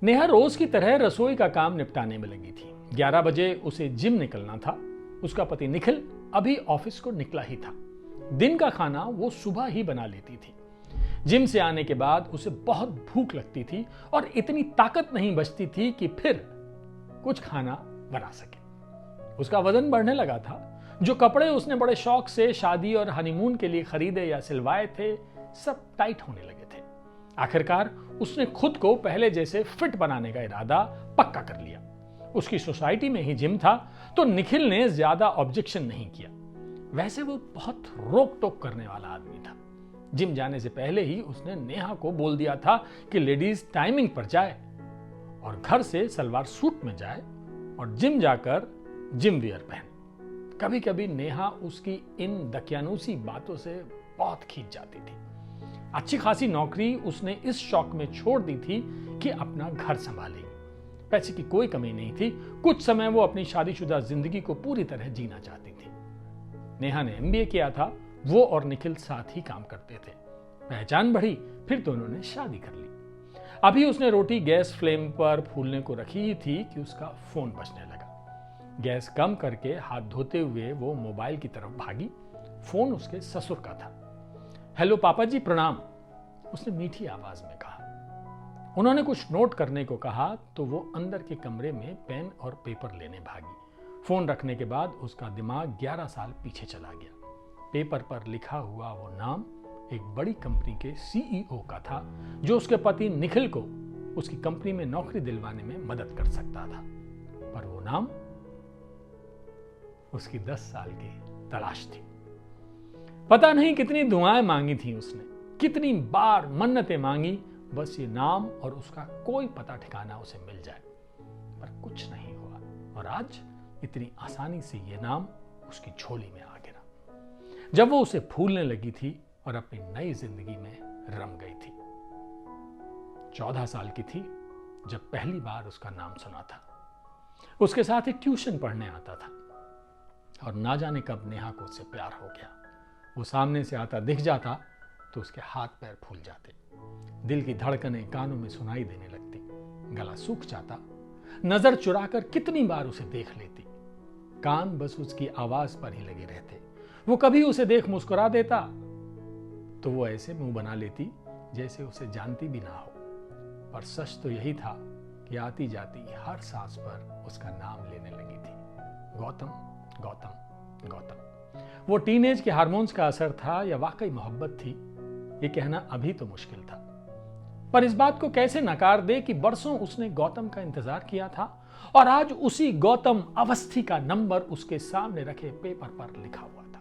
नेहा रोज की तरह रसोई का काम निपटाने में लगी थी। 11 बजे उसे जिम निकलना था। उसका पति निखिल अभी ऑफिस को निकला ही था। दिन का खाना वो सुबह ही बना लेती थी। जिम से आने के बाद उसे बहुत भूख लगती थी और इतनी ताकत नहीं बचती थी कि फिर कुछ खाना बना सके। उसका वजन बढ़ने लगा था। जो कपड़े उसने बड़े शौक से शादी और हनीमून के लिए खरीदे या सिलवाए थे, सब टाइट होने लगे थे। आखिरकार उसने खुद को पहले जैसे फिट बनाने का इरादा पक्का कर लिया। उसकी सोसाइटी में ही जिम था, तो निखिल ने ज्यादा ऑब्जेक्शन नहीं किया। वैसे वो बहुत रोक टोक करने वाला आदमी था। जिम जाने से पहले ही उसने नेहा को बोल दिया था कि लेडीज टाइमिंग पर जाए और घर से सलवार सूट में जाए और जिम जाकर जिम वियर पहने। कभी कभी नेहा उसकी इन दकियानूसी बातों से बहुत खींच जाती थी। अच्छी खासी नौकरी उसने इस शौक में छोड़ दी थी कि अपना घर संभालेगी। पैसे की कोई कमी नहीं थी। कुछ समय वो अपनी शादीशुदा जिंदगी को पूरी तरह जीना चाहती थी। नेहा ने एमबीए किया था। वो और निखिल साथ ही काम करते थे। पहचान बढ़ी, फिर दोनों ने शादी कर ली। अभी उसने रोटी गैस फ्लेम पर फूलने को रखी ही थी कि उसका फोन बजने लगा। गैस कम करके हाथ धोते हुए वो मोबाइल की तरफ भागी। फोन उसके ससुर का था। हेलो पापा जी, प्रणाम, उसने मीठी आवाज में कहा। उन्होंने कुछ नोट करने को कहा तो वो अंदर के कमरे में पेन और पेपर लेने भागी। फोन रखने के बाद उसका दिमाग 11 साल पीछे चला गया। पेपर पर लिखा हुआ वो नाम एक बड़ी कंपनी के सीईओ का था, जो उसके पति निखिल को उसकी कंपनी में नौकरी दिलवाने में मदद कर सकता था। पर वो नाम उसकी 10 साल की तलाश थी। पता नहीं कितनी दुआएं मांगी थी उसने, कितनी बार मन्नतें मांगी, बस ये नाम और उसका कोई पता ठिकाना उसे मिल जाए। पर कुछ नहीं हुआ और आज इतनी आसानी से ये नाम उसकी झोली में आ गिरा। जब वो उसे भूलने लगी थी और अपनी नई जिंदगी में रम गई थी। 14 साल की थी जब पहली बार उसका नाम सुना था। उसके साथ ही ट्यूशन पढ़ने आता था और ना जाने कब नेहा को उससे प्यार हो गया। वो सामने से आता दिख जाता तो उसके हाथ पैर फूल जाते। दिल की धड़कनें कानों में सुनाई देने लगती। गला सूख जाता। नजर चुराकर कितनी बार उसे देख लेती। कान बस उसकी आवाज पर ही लगे रहते। वो कभी उसे देख मुस्कुरा देता तो वो ऐसे मुंह बना लेती जैसे उसे जानती भी ना हो। पर सच तो यही था कि आती जाती हर सांस पर उसका नाम लेने लगी थी, गौतम गौतम गौतम। वो टीनेज के हार्मोन्स का असर था या वाकई मोहब्बत थी, ये कहना अभी तो मुश्किल था। पर इस बात को कैसे नकार दे कि बरसों उसने गौतम का इंतजार किया था और आज उसी गौतम अवस्थी का नंबर उसके सामने रखे पेपर पर लिखा हुआ था।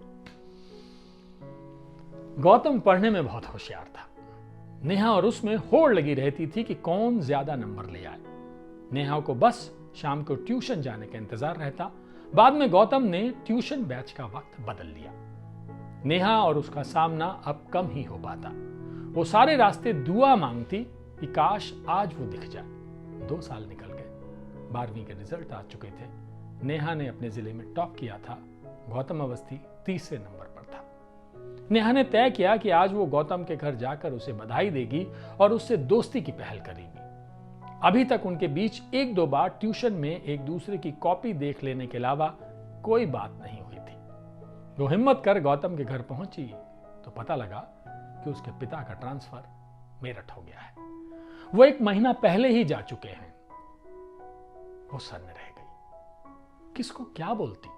गौतम पढ़ने में बहुत होशियार था। नेहा और उसमें होड़ लगी रहती थी कि कौन ज्यादा नंबर ले आए। नेहा को बस शाम को ट्यूशन जाने का इंतजार रहता। बाद में गौतम ने ट्यूशन बैच का वक्त बदल लिया। नेहा और उसका सामना अब कम ही हो पाता। वो सारे रास्ते दुआ मांगती कि काश आज वो दिख जाए। 2 साल निकल गए। 12वीं के रिजल्ट आ चुके थे। नेहा ने अपने जिले में टॉप किया था। गौतम अवस्थी तीसरे नंबर पर था। नेहा ने तय किया कि आज वो गौतम के घर जाकर उसे बधाई देगी और उससे दोस्ती की पहल करेगी। अभी तक उनके बीच 1-2 बार ट्यूशन में एक दूसरे की कॉपी देख लेने के अलावा कोई बात नहीं हुई थी। वो हिम्मत कर गौतम के घर पहुंची तो पता लगा कि उसके पिता का ट्रांसफर मेरठ हो गया है। वो 1 महीना पहले ही जा चुके हैं। वो सन्न रह गई। किसको क्या बोलती।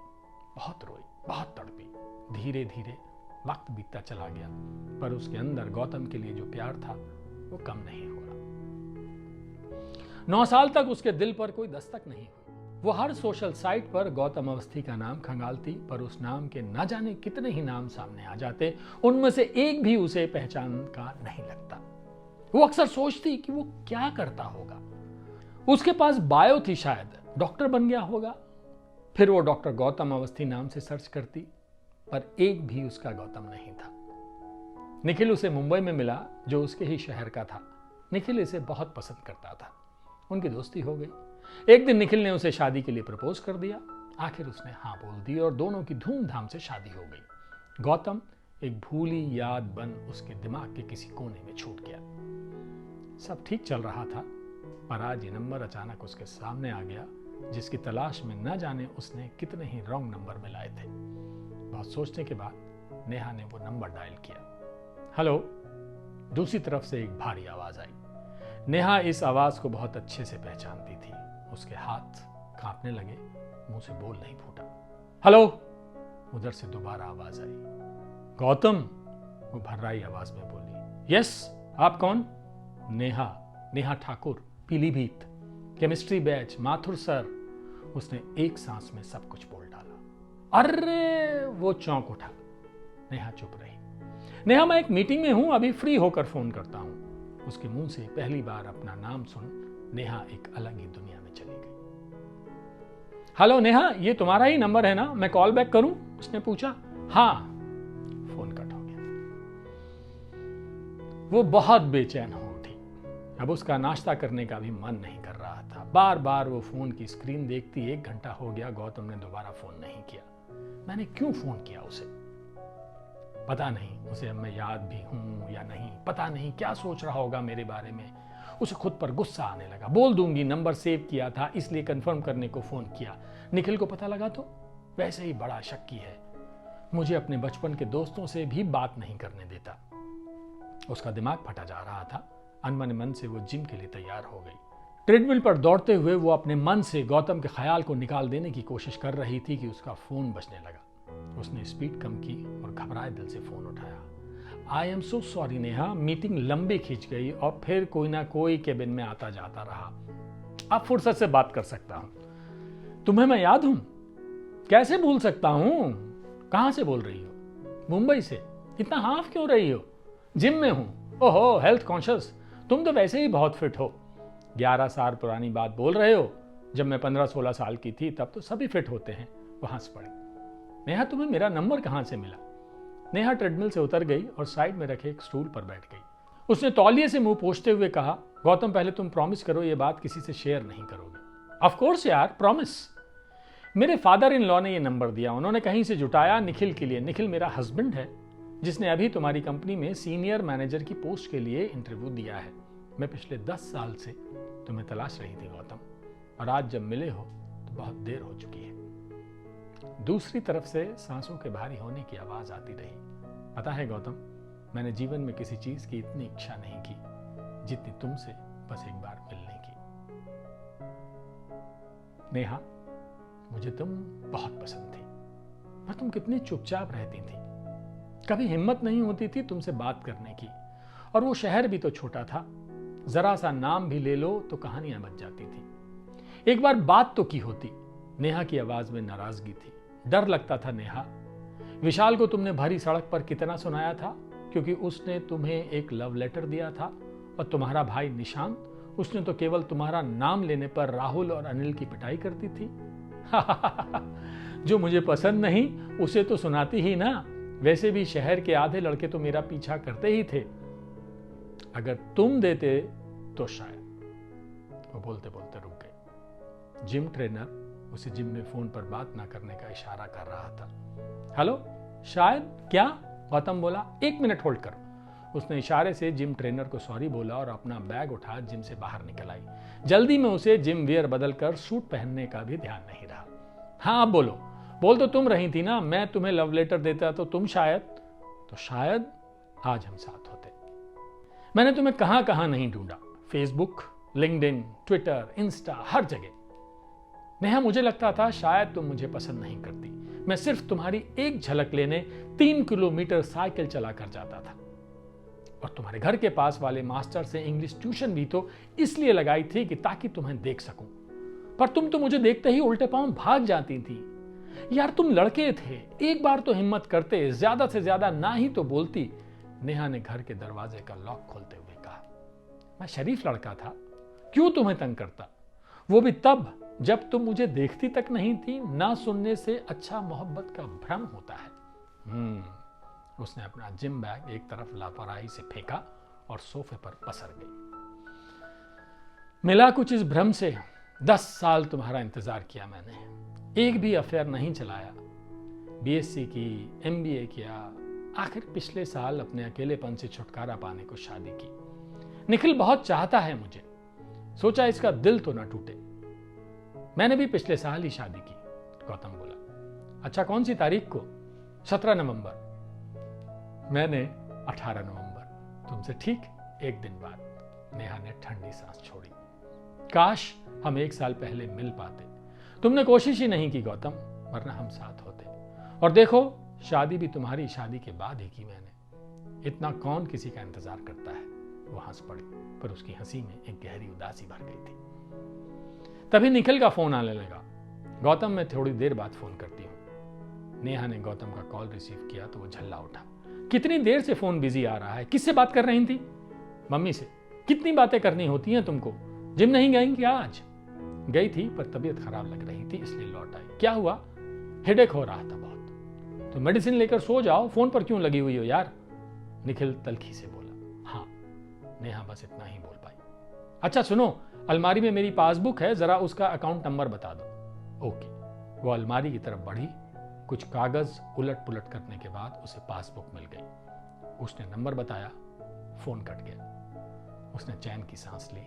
बहुत रोई, बहुत तड़पी। धीरे धीरे वक्त बीतता चला गया, पर उसके अंदर गौतम के लिए जो प्यार था वो कम नहीं हुआ। 9 साल तक उसके दिल पर कोई दस्तक नहीं हुई। वो हर सोशल साइट पर गौतम अवस्थी का नाम खंगालती, पर उस नाम के न जाने कितने ही नाम सामने आ जाते, उनमें से एक भी उसे पहचान का नहीं लगता। वो अक्सर सोचती कि वो क्या करता होगा। उसके पास बायो थी, शायद डॉक्टर बन गया होगा। फिर वो डॉक्टर गौतम अवस्थी नाम से सर्च करती, पर एक भी उसका गौतम नहीं था। निखिल उसे मुंबई में मिला, जो उसके ही शहर का था। निखिल इसे बहुत पसंद करता था। उनकी दोस्ती हो गई। एक दिन निखिल ने उसे शादी के लिए प्रपोज कर दिया। आखिर उसने हाँ बोल दी और दोनों की धूमधाम से शादी हो गई। गौतम एक भूली याद बन उसके दिमाग के किसी कोने में छूट गया। सब ठीक चल रहा था। पर आज ये नंबर अचानक उसके सामने आ गया, जिसकी तलाश में न जाने उसने कितने ही रॉन्ग नंबर मिलाए थे। बहुत सोचने के बाद नेहा ने वो नंबर डायल किया। हेलो। दूसरी तरफ से एक भारी आवाज आई। नेहा इस आवाज को बहुत अच्छे से पहचानती थी। उसके हाथ कांपने लगे, मुंह से बोल नहीं फूटा। हेलो। उधर से दोबारा आवाज आई। गौतम, वो भर्राई आवाज में बोली। यस, आप कौन? Neha Thakur, Pilibhit, chemistry batch, Mathur sir. उसने एक सांस में सब कुछ बोल डाला। अरे! वो चौंक उठा। नेहा चुप रही। नेहा, मैं एक मीटिंग में हूं, अभी फ्री होकर फोन करता हूं। उसके मुंह से पहली बार अपना नाम सुन नेहा एक अलग ही दुनिया में चली गई। हेलो नेहा, ये तुम्हारा ही नंबर है ना? मैं कॉल बैक करूं? उसने पूछा। हाँ। फोन कट हो गया। वो बहुत बेचैन हो उठी। अब उसका नाश्ता करने का भी मन नहीं कर रहा था। बार बार वो फोन की स्क्रीन देखती। 1 घंटा हो गया, गौतम ने दोबारा फोन नहीं किया। मैंने क्यों फोन किया उसे? पता नहीं उसे अब मैं याद भी हूं या नहीं। पता नहीं क्या सोच रहा होगा मेरे बारे में। उसे खुद पर गुस्सा आने लगा। बोल दूंगी नंबर सेव किया था, इसलिए कंफर्म करने को फोन किया। निखिल को पता लगा तो? वैसे ही बड़ा शक्की है, मुझे अपने बचपन के दोस्तों से भी बात नहीं करने देता। उसका दिमाग फटा जा रहा था। अनमने मन से वो जिम के लिए तैयार हो गई। ट्रेडमिल पर दौड़ते हुए वो अपने मन से गौतम के ख्याल को निकाल देने की कोशिश कर रही थी कि उसका फोन बजने लगा। उसने स्पीड कम की और घबराए दिल से फोन उठाया। I am so sorry Neha, meeting लंबी खींच गई और फिर कोई ना कोई केबिन में आता जाता रहा। अब फुर्सत से बात कर सकता हूं। तुम्हें मैं याद हूं? कैसे भूल सकता हूं? कहां से बोल रही हो? मुंबई से। इतना हाफ क्यों रही हो? जिम में हूं। ओहो, हेल्थ कॉन्शियस। तुम तो वैसे ही बहुत फिट हो। 11 साल पुरानी बात बोल रहे हो? जब मैं 15-16 साल की थी तब तो सभी फिट होते हैं। वो हंस पड़ी। नेहा, तुम्हें मेरा नंबर कहां से मिला? नेहा ट्रेडमिल से उतर गई और साइड में रखे एक स्टूल पर बैठ गई। उसने तौलिए से मुंह पोंछते हुए कहा, गौतम, पहले तुम प्रॉमिस करो ये बात किसी से शेयर नहीं करोगे। ऑफ कोर्स यार, प्रॉमिस। मेरे फादर इन लॉ ने ये नंबर दिया। उन्होंने कहीं से जुटाया निखिल के लिए। निखिल मेरा हस्बैंड है, जिसने अभी तुम्हारी कंपनी में सीनियर मैनेजर की पोस्ट के लिए इंटरव्यू दिया है। मैं पिछले 10 साल से तुम्हें तलाश रही थी गौतम, और आज जब मिले हो तो बहुत देर हो चुकी है। दूसरी तरफ से सांसों के भारी होने की आवाज आती रही। पता है गौतम, मैंने जीवन में किसी चीज की इतनी इच्छा नहीं की जितनी तुमसे बस एक बार मिलने की। नेहा, मुझे तुम बहुत पसंद थी, पर तुम कितनी चुपचाप रहती थी। कभी हिम्मत नहीं होती थी तुमसे बात करने की। और वो शहर भी तो छोटा था, जरा सा नाम भी ले लो तो कहानियां बच जाती थी। एक बार बात तो की होती। नेहा की आवाज में नाराजगी थी। डर लगता था नेहा। विशाल को तुमने भरी सड़क पर कितना सुनाया था, क्योंकि उसने तुम्हें एक लव लेटर दिया था। और तुम्हारा भाई निशांत, उसने तो केवल तुम्हारा नाम लेने पर राहुल और अनिल की पिटाई करती थी। जो मुझे पसंद नहीं उसे तो सुनाती ही ना। वैसे भी शहर के आधे लड़के तो मेरा पीछा करते ही थे। अगर तुम देते तो शायद। वो बोलते बोलते रुक गए। जिम ट्रेनर उसे जिम में फोन पर बात ना करने का इशारा कर रहा था। हेलो, शायद क्या? गौतम बोला। 1 मिनट होल्ड करो। उसने इशारे से जिम ट्रेनर को सॉरी बोला और अपना बैग उठा जिम से बाहर निकल आई। जल्दी में उसे जिम वियर बदलकर सूट पहनने का भी ध्यान नहीं रहा। हाँ, अब बोलो। बोल तो तुम रही थी ना, मैं तुम्हें लव लेटर देता तो तुम शायद आज हम साथ होते। मैंने तुम्हें कहां कहां नहीं ढूंढा। फेसबुक, लिंक्डइन, ट्विटर, इंस्टा, हर जगह। नेहा, मुझे लगता था शायद तुम मुझे पसंद नहीं करती। मैं सिर्फ तुम्हारी एक झलक लेने 3 किलोमीटर साइकिल चलाकर जाता था। और तुम्हारे घर के पास वाले मास्टर से इंग्लिश ट्यूशन भी तो इसलिए लगाई थी कि ताकि तुम्हें देख सकूं। पर तुम तो मुझे देखते ही उल्टे पांव भाग जाती थी। यार, तुम लड़के थे, एक बार तो हिम्मत करते, ज्यादा से ज्यादा ना ही तो बोलती। नेहा ने घर के दरवाजे का लॉक खोलते हुए कहा। मैं शरीफ लड़का था, क्यों तुम्हें तंग करता? वो भी तब जब तुम मुझे देखती तक नहीं थी। ना सुनने से अच्छा मोहब्बत का भ्रम होता है। उसने अपना जिम बैग एक तरफ लापरवाही से फेंका और सोफे पर पसर गई। मिला कुछ इस भ्रम से। 10 साल तुम्हारा इंतजार किया मैंने, एक भी अफेयर नहीं चलाया। बीएससी की, एमबीए किया, आखिर पिछले साल अपने अकेलेपन से छुटकारा पाने को शादी की। निखिल बहुत चाहता है मुझे। सोचा इसका दिल तो ना टूटे। मैंने भी पिछले साल ही शादी की, गौतम बोला। अच्छा, कौन सी तारीख को? 17 नवंबर। मैंने 18 नवंबर। तुमसे ठीक एक दिन बाद। नेहा ने ठंडी सांस छोड़ी। काश हम 1 साल पहले मिल पाते। तुमने कोशिश ही नहीं की गौतम, वरना हम साथ होते। और देखो, शादी भी तुम्हारी शादी के बाद ही की मैंने। इतना कौन किसी का इंतजार करता है। वो हंस पड़ी, पर उसकी हंसी में एक गहरी उदासी भर गई थी। तभी निखिल का फोन आने लगा। गौतम, मैं थोड़ी देर बाद फोन करती हूँ। नेहा ने गौतम का कॉल रिसीव किया तो वो झल्ला उठा। कितनी देर से फोन बिजी आ रहा है? किससे बात कर रही थी? मम्मी से। कितनी बातें करनी होती हैं तुमको? जिम नहीं गई क्या आज? गई थी, पर तबीयत खराब लग रही थी इसलिए लौट आई। क्या हुआ? हेडेक हो रहा था बहुत। तो मेडिसिन लेकर सो जाओ, फोन पर क्यों लगी हुई हो यार? निखिल तल्खी से बोला। हाँ, नेहा बस इतना ही बोल पाई। अच्छा सुनो, अलमारी में मेरी पासबुक है, जरा उसका अकाउंट नंबर बता दो। ओके। वो अलमारी की तरफ बढ़ी। कुछ कागज उलट पुलट करने के बाद उसे पासबुक मिल गई। उसने नंबर बताया। फोन कट गया। उसने चैन की सांस ली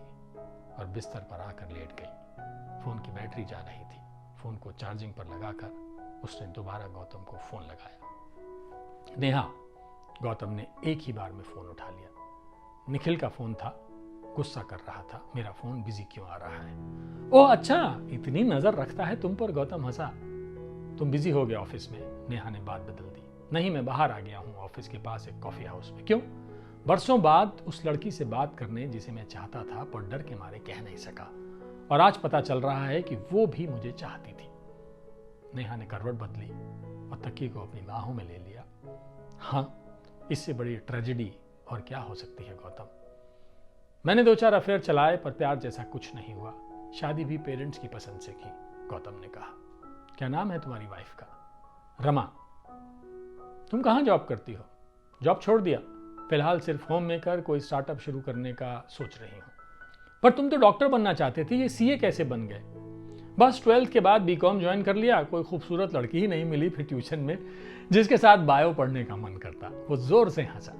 और बिस्तर पर आकर लेट गई। फोन की बैटरी जा रही थी। फोन को चार्जिंग पर लगाकर उसने दोबारा गौतम को फोन लगाया। नेहा, गौतम ने एक ही बार में फोन उठा लिया। निखिल का फोन था। गुस्सा कर रहा था, मेरा फोन बिजी क्यों आ रहा है? ओह अच्छा, इतनी नजर रखता है तुम पर। गौतम हंसा। तुम बिजी हो गए ऑफिस में। नेहा ने बात बदल दी। नहीं, मैं बाहर आ गया हूं, ऑफिस के पास एक कॉफी हाउस में। क्यों? बरसों बाद उस लड़की से बात करने जिसे मैं चाहता था, पर डर के मारे कह नहीं सका। और आज पता चल रहा है कि वो भी मुझे चाहती थी। नेहा ने करवट बदली और तकिए को अपनी बाहों में ले लिया। हाँ, इससे बड़ी ट्रेजेडी और क्या हो सकती है गौतम? मैंने 2-4 अफेयर चलाए, पर प्यार जैसा कुछ नहीं हुआ। शादी भी पेरेंट्स की पसंद से की, गौतम ने कहा। क्या नाम है तुम्हारी वाइफ का? रमा। तुम कहाँ जॉब करती हो? जॉब छोड़ दिया, फिलहाल सिर्फ होम मेकर, कोई स्टार्टअप शुरू करने का सोच रही हूँ। पर तुम तो डॉक्टर बनना चाहते थे, ये सीए कैसे बन गए? बस 12th के बाद बीकॉम ज्वाइन कर लिया। कोई खूबसूरत लड़की ही नहीं मिली फिर ट्यूशन में जिसके साथ बायो पढ़ने का मन करता। वो जोर से हंसा।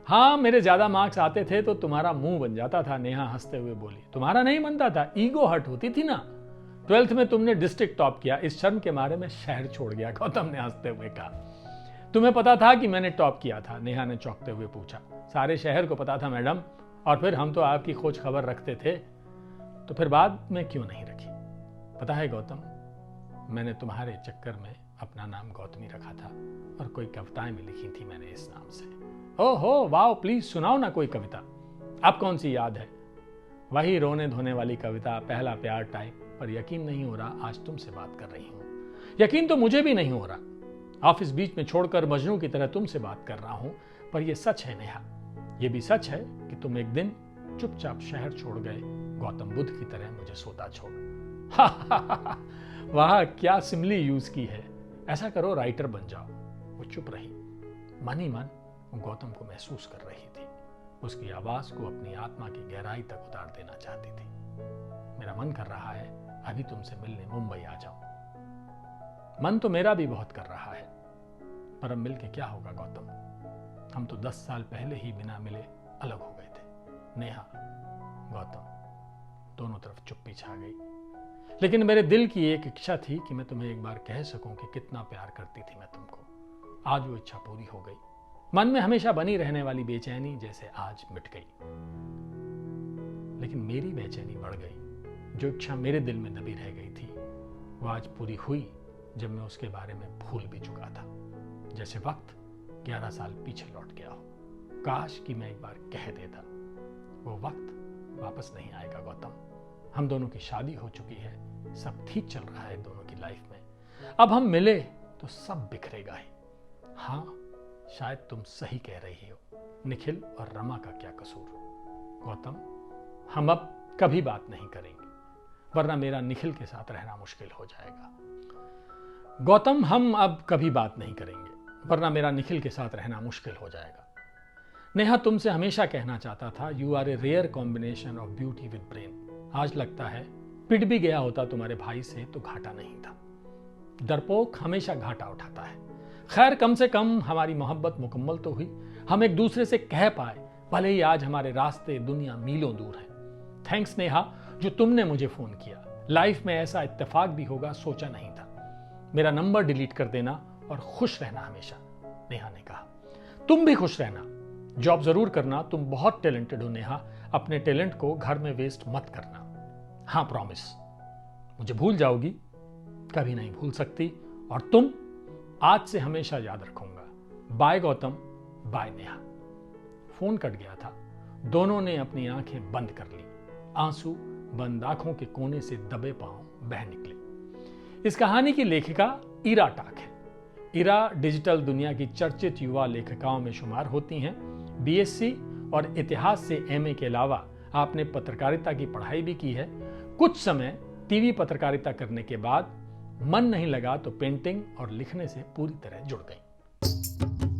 हाँ, मेरे ज्यादा मार्क्स आते थे तो तुम्हारा मुंह बन जाता था। नेहा हंसते हुए बोली। तुम्हारा नहीं बनता था, ईगो हर्ट होती थी ना। 12th में तुमने डिस्ट्रिक्ट टॉप किया, इस शर्म के मारे में शहर छोड़ गया, गौतम ने हंसते हुए कहा। तुम्हें पता था कि मैंने टॉप किया था? नेहा ने चौंकते हुए पूछा। सारे शहर को पता था मैडम, और फिर हम तो आपकी खोज खबर रखते थे। तो फिर बाद में क्यों नहीं रखी? पता है गौतम, मैंने तुम्हारे चक्कर में अपना नाम गौतमी रखा था और कोई कविताएं भी लिखी थी मैंने इस नाम से। ओहो वाओ, प्लीज सुनाओ ना कोई कविता। अब कौन सी याद है? वही रोने धोने वाली कविता, पहला प्यार टाइप। पर यकीन नहीं हो रहा आज तुमसे बात कर रही हूं। यकीन तो मुझे भी नहीं हो रहा। ऑफिस बीच में छोड़कर मजनू की तरह तुमसे बात कर रहा हूं। पर यह सच है नेहा, यह भी सच है कि तुम एक दिन चुपचाप शहर छोड़ गए, गौतम बुद्ध की तरह मुझे सोता छोड़। वाह, क्या सिमली यूज की है। ऐसा करो, राइटर बन जाओ। वो चुप रही। मन ही मन वो गौतम को महसूस कर रही थी। उसकी आवाज को अपनी आत्मा की गहराई तक उतार देना चाहती थी। मेरा मन कर रहा है अभी तुमसे मिलने मुंबई आ जाऊं। मन तो मेरा भी बहुत कर रहा है, पर अब मिलके क्या होगा गौतम? हम तो 10 साल पहले ही बिना मिले अलग हो गए थे। नेहा, गौतम, दोनों तरफ चुप्पी छा गई। लेकिन मेरे दिल की एक इच्छा थी कि मैं तुम्हें एक बार कह सकूं कि कितना प्यार करती थी मैं तुमको। आज वो इच्छा पूरी हो गई। मन में हमेशा बनी रहने वाली बेचैनी जैसे आज मिट गई। लेकिन मेरी बेचैनी बढ़ गई। जो इच्छा मेरे दिल में दबी रह गई थी वो आज पूरी हुई, जब मैं उसके बारे में भूल भी चुका था। जैसे वक्त 11 साल पीछे लौट गया हो। काश कि मैं एक बार कह देता। वो वक्त वापस नहीं आएगा गौतम। हम दोनों की शादी हो चुकी है, सब ठीक चल रहा है दोनों की लाइफ में। अब हम मिले तो सब बिखरेगा ही। हाँ, शायद तुम सही कह रही हो। निखिल और रमा का क्या कसूर? गौतम, हम अब कभी बात नहीं करेंगे, वरना मेरा निखिल के साथ रहना मुश्किल हो जाएगा। गौतम, हम अब कभी बात नहीं करेंगे, वरना मेरा निखिल के साथ रहना मुश्किल हो जाएगा। नेहा, तुमसे हमेशा कहना चाहता था, you are a rare combination of beauty with brain. आज लगता है पिट भी गया होता तुम्हारे भाई से तो घाटा नहीं था। डरपोक हमेशा घाटा उठाता है। खैर, कम से कम हमारी मोहब्बत मुकम्मल तो हुई। हम एक दूसरे से कह पाए, भले ही आज हमारे रास्ते दुनिया मीलों दूर है। थैंक्स नेहा, जो तुमने मुझे फोन किया। लाइफ में ऐसा इत्तेफाक भी होगा सोचा नहीं था। मेरा नंबर डिलीट कर देना और खुश रहना हमेशा। नेहा ने कहा। तुम भी खुश रहना, जॉब जरूर करना, तुम बहुत टैलेंटेड हो नेहा। अपने टैलेंट को घर में वेस्ट मत करना। हाँ प्रॉमिस। मुझे भूल जाओगी? कभी नहीं भूल सकती, और तुम आज से हमेशा याद रखूंगा। Bye Gautam, bye Neha. Phone cut गया था। दोनों ने अपनी आंखें बंद कर ली। आंसू बंद आंखों के कोने से दबे पांव बह निकले। इस कहानी की लेखिका इरा टाक है। इरा डिजिटल दुनिया की चर्चित युवा लेखिकाओं में शुमार होती हैं। बीएससी और इतिहास से एमए के अलावा आपने पत्रकारिता की पढ़ाई भी की है। कुछ समय टीवी पत्रकारिता करने के बाद मन नहीं लगा तो पेंटिंग और लिखने से पूरी तरह जुड़ गई।